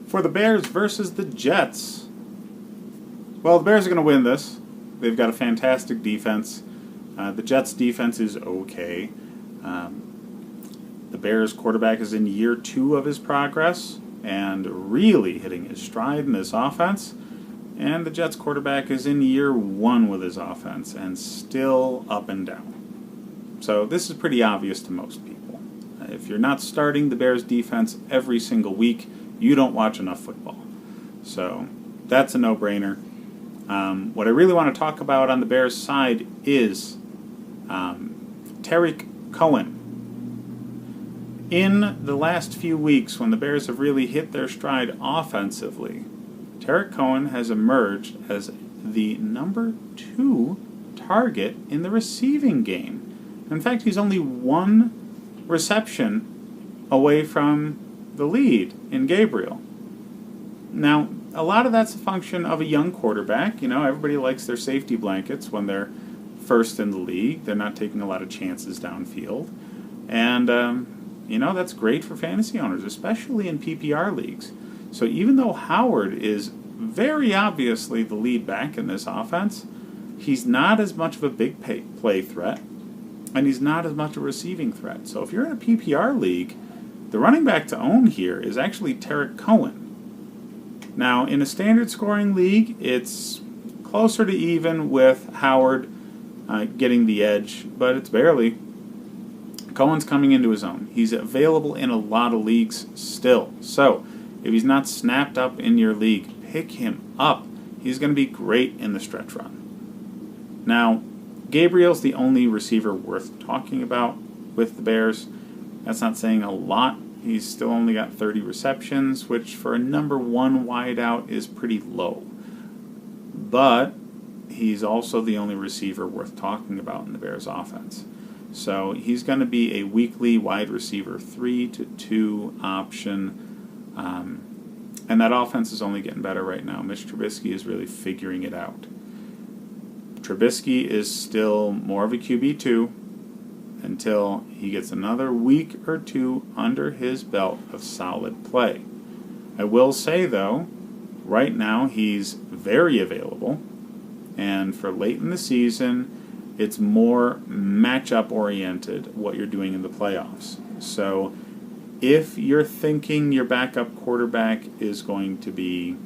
for the Bears versus the Jets. Well, the Bears are going to win this. They've got a fantastic defense. The Jets' defense is okay. The Bears' quarterback is in year 2 of his progress and really hitting his stride in this offense. And the Jets' quarterback is in year 1 with his offense and still up and down. So this is pretty obvious to most people. If you're not starting the Bears' defense every single week, you don't watch enough football. So that's a no-brainer. What I really want to talk about on the Bears' side is Tarik Cohen. In the last few weeks, when the Bears have really hit their stride offensively, Tarik Cohen has emerged as the number 2 target in the receiving game. In fact, he's only 1 reception away from the lead in Gabriel. Now, a lot of that's a function of a young quarterback. You know, everybody likes their safety blankets when they're first in the league. They're not taking a lot of chances downfield. And, you know, that's great for fantasy owners, especially in PPR leagues. So even though Howard is very obviously the lead back in this offense, he's not as much of a big play threat, and he's not as much a receiving threat. So if you're in a PPR league, the running back to own here is actually Tarik Cohen. Now, in a standard scoring league, it's closer to even with Howard getting the edge, but it's barely. Cohen's coming into his own. He's available in a lot of leagues still. So, if he's not snapped up in your league, pick him up. He's going to be great in the stretch run. Now, Gabriel's the only receiver worth talking about with the Bears. That's not saying a lot. He's still only got 30 receptions, which for a number 1 wideout is pretty low. But he's also the only receiver worth talking about in the Bears offense. So he's going to be a weekly wide receiver 3 to 2 option. And that offense is only getting better right now. Mitch Trubisky is really figuring it out. Trubisky is still more of a QB2 until he gets another week or 2 under his belt of solid play. I will say, though, right now he's very available. And for late in the season, it's more matchup-oriented, what you're doing in the playoffs. So if you're thinking your backup quarterback is going to be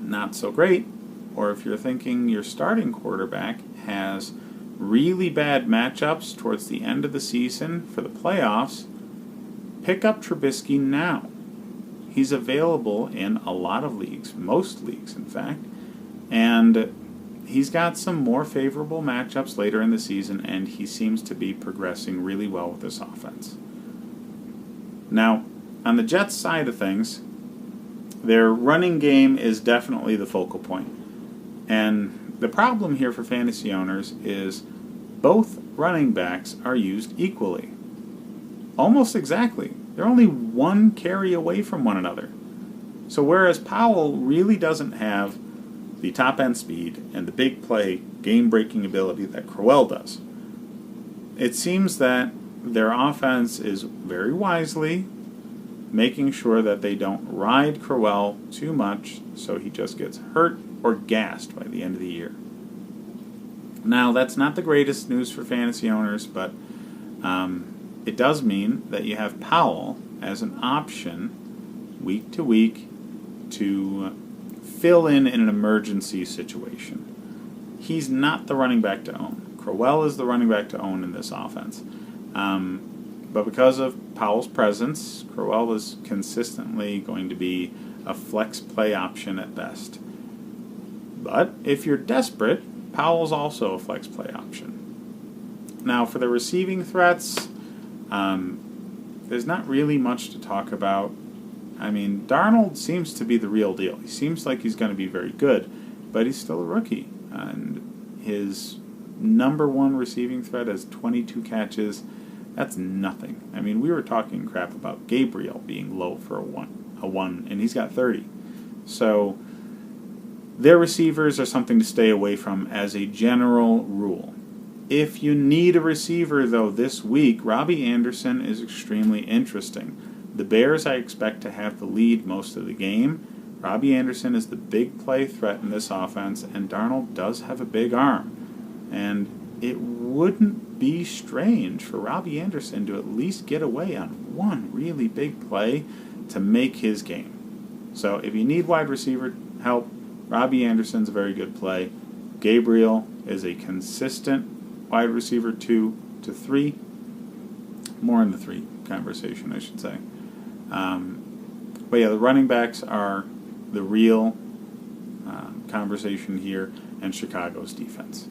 not so great, or if you're thinking your starting quarterback has really bad matchups towards the end of the season for the playoffs, pick up Trubisky now. He's available in a lot of leagues, most leagues in fact, and he's got some more favorable matchups later in the season, and he seems to be progressing really well with this offense. Now, on the Jets side of things, their running game is definitely the focal point. And the problem here for fantasy owners is both running backs are used equally. Almost exactly. They're only 1 carry away from one another. So whereas Powell really doesn't have the top-end speed and the big play, game-breaking ability that Crowell does, it seems that their offense is very wisely making sure that they don't ride Crowell too much so he just gets hurt or gassed by the end of the year. Now, that's not the greatest news for fantasy owners, but it does mean that you have Powell as an option week to week to fill in an emergency situation. He's not the running back to own. Crowell is the running back to own in this offense. But because of Powell's presence, Crowell is consistently going to be a flex play option at best. But if you're desperate, Powell's also a flex play option. Now, for the receiving threats, there's not really much to talk about. I mean, Darnold seems to be the real deal. He seems like he's going to be very good, but he's still a rookie. And his number 1 receiving threat has 22 catches. That's nothing. I mean, we were talking crap about Gabriel being low for a one, and he's got 30. So their receivers are something to stay away from as a general rule. If you need a receiver, though, this week, Robbie Anderson is extremely interesting. The Bears, I expect to have the lead most of the game. Robbie Anderson is the big play threat in this offense, and Darnold does have a big arm. And it wouldn't be strange for Robbie Anderson to at least get away on one really big play to make his game. So if you need wide receiver help, Robbie Anderson's a very good play. Gabriel is a consistent wide receiver 2 to 3. More in the 3 conversation, I should say. But yeah, the running backs are the real conversation here, and Chicago's defense.